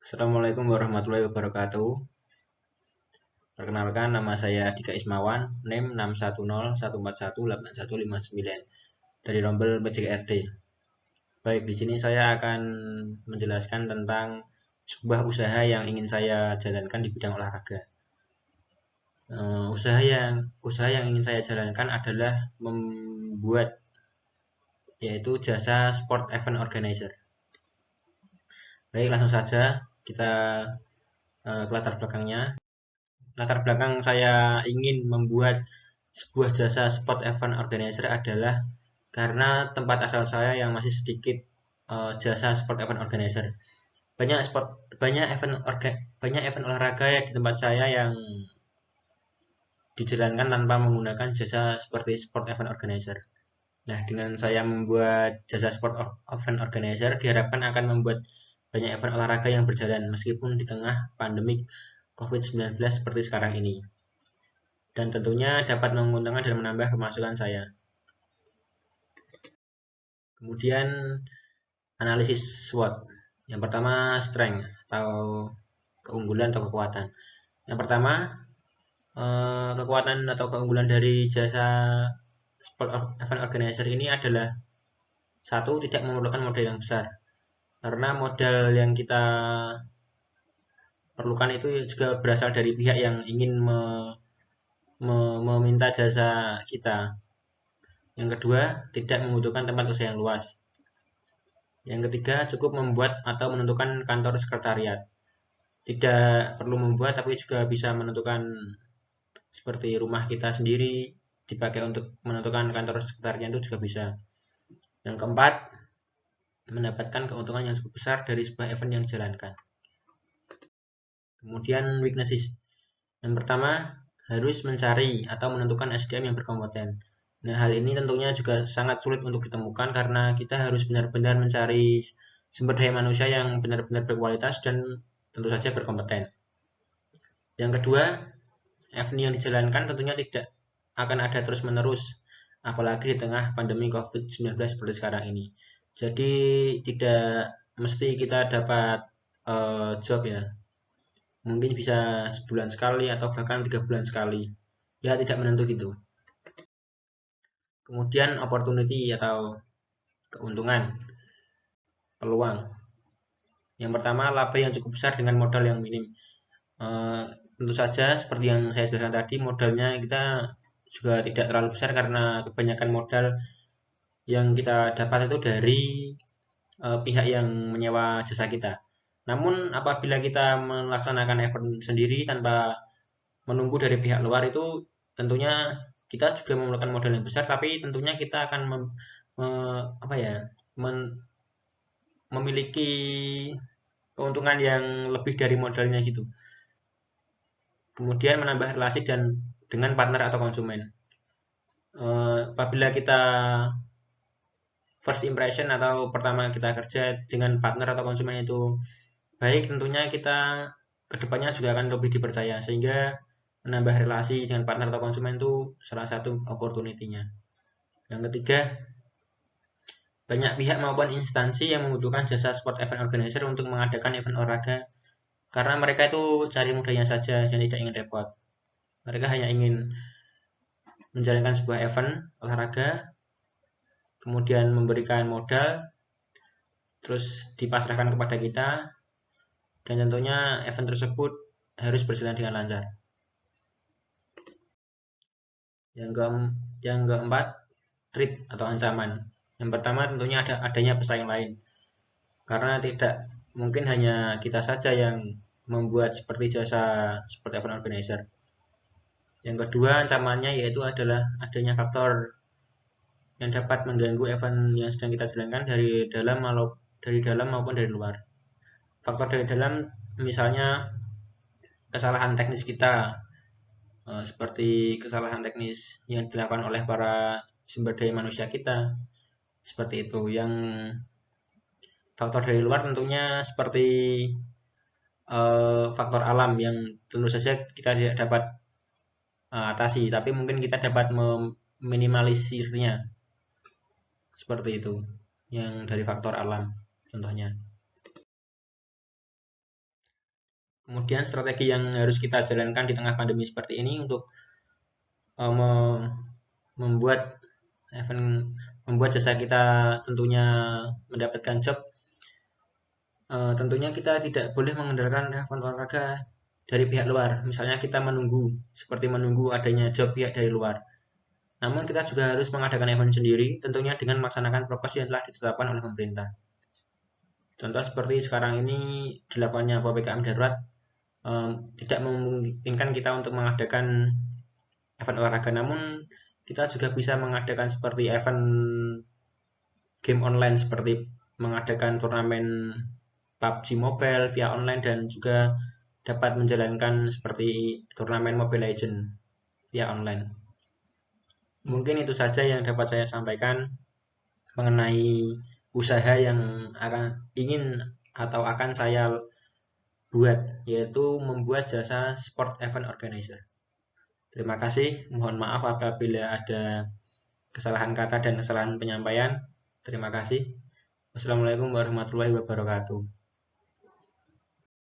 Assalamualaikum warahmatullahi wabarakatuh. Perkenalkan, nama saya Dika Ismawan, NIM 61014181159 dari Rombel PJKRD. Baik, di sini saya akan menjelaskan tentang sebuah usaha yang ingin saya jalankan di bidang olahraga. Usaha yang ingin saya jalankan adalah membuat yaitu jasa sport event organizer. Baik, langsung saja kita ke latar belakangnya. Latar belakang saya ingin membuat sebuah jasa sport event organizer adalah karena tempat asal saya yang masih sedikit jasa sport event organizer. Banyak event olahraga di tempat saya yang dijalankan tanpa menggunakan jasa seperti sport event organizer. Nah, dengan saya membuat jasa sport event organizer diharapkan akan membuat banyak event olahraga yang berjalan meskipun di tengah pandemik COVID-19 seperti sekarang ini. Dan tentunya dapat menguntungkan dan menambah pemasukan saya. Kemudian analisis SWOT. Yang pertama strength atau keunggulan atau kekuatan. Yang pertama kekuatan atau keunggulan dari jasa sport event organizer ini adalah satu, tidak memerlukan modal yang besar. Karena modal yang kita perlukan itu juga berasal dari pihak yang ingin meminta jasa kita. Yang kedua, tidak membutuhkan tempat usaha yang luas. Yang ketiga, cukup membuat atau menentukan kantor sekretariat. Tidak perlu membuat, tapi juga bisa menentukan seperti rumah kita sendiri, dipakai untuk menentukan kantor sekretariatnya itu juga bisa. Yang keempat, mendapatkan keuntungan yang cukup besar dari sebuah event yang dijalankan. Kemudian weaknesses. Yang pertama, harus mencari atau menentukan SDM yang berkompeten. Nah, hal ini tentunya juga sangat sulit untuk ditemukan karena kita harus benar-benar mencari sumber daya manusia yang benar-benar berkualitas dan tentu saja berkompeten. Yang kedua, event yang dijalankan tentunya tidak akan ada terus-menerus, apalagi di tengah pandemi COVID-19 seperti sekarang ini. Jadi tidak mesti kita dapat job ya. Mungkin bisa sebulan sekali atau bahkan 3 bulan sekali. Ya tidak menentu gitu. Kemudian opportunity atau keuntungan, peluang. Yang pertama, laba yang cukup besar dengan modal yang minim. Tentu saja seperti yang saya jelaskan tadi, modalnya kita juga tidak terlalu besar karena kebanyakan modal yang kita dapat itu dari pihak yang menyewa jasa kita. Namun apabila kita melaksanakan event sendiri tanpa menunggu dari pihak luar itu tentunya kita juga memerlukan modal yang besar, tapi tentunya kita akan memiliki keuntungan yang lebih dari modalnya gitu. Kemudian menambah relasi dengan partner atau konsumen. Apabila kita first impression atau pertama kita kerja dengan partner atau konsumen itu baik, tentunya kita kedepannya juga akan lebih dipercaya sehingga menambah relasi dengan partner atau konsumen itu salah satu opportunity-nya. Yang ketiga, banyak pihak maupun instansi yang membutuhkan jasa sport event organizer untuk mengadakan event olahraga karena mereka itu cari mudahnya saja dan tidak ingin repot. Mereka hanya ingin menjalankan sebuah event olahraga, kemudian memberikan modal, terus dipasrahkan kepada kita, dan tentunya event tersebut harus berjalan dengan lancar. Yang keempat, threat atau ancaman. Yang pertama tentunya adanya pesaing lain, karena tidak mungkin hanya kita saja yang membuat seperti jasa sport event organizer. Yang kedua ancamannya yaitu adalah adanya faktor yang dapat mengganggu event yang sedang kita jalankan dari dalam maupun dari luar. Faktor dari dalam misalnya kesalahan teknis kita, seperti kesalahan teknis yang dilakukan oleh para sumber daya manusia kita, seperti itu. Yang faktor dari luar tentunya seperti faktor alam yang tentu saja kita tidak dapat atasi, tapi mungkin kita dapat meminimalisirnya, seperti itu. Yang dari faktor alam contohnya. Kemudian strategi yang harus kita jalankan di tengah pandemi seperti ini untuk membuat event, membuat jasa kita tentunya mendapatkan job. Tentunya kita tidak boleh mengandalkan event olahraga dari pihak luar. Misalnya kita menunggu, seperti menunggu adanya job pihak dari luar. Namun kita juga harus mengadakan event sendiri, tentunya dengan melaksanakan prokes yang telah ditetapkan oleh pemerintah. Contoh seperti sekarang ini dilakukannya PPKM darurat, tidak memungkinkan kita untuk mengadakan event olahraga, namun kita juga bisa mengadakan seperti event game online, seperti mengadakan turnamen PUBG Mobile via online, dan juga dapat menjalankan seperti turnamen Mobile Legends via online. Mungkin itu saja yang dapat saya sampaikan mengenai usaha yang ingin atau akan saya buat, yaitu membuat jasa sport event organizer. Terima kasih, mohon maaf apabila ada kesalahan kata dan kesalahan penyampaian. Terima kasih. Wassalamualaikum warahmatullahi wabarakatuh.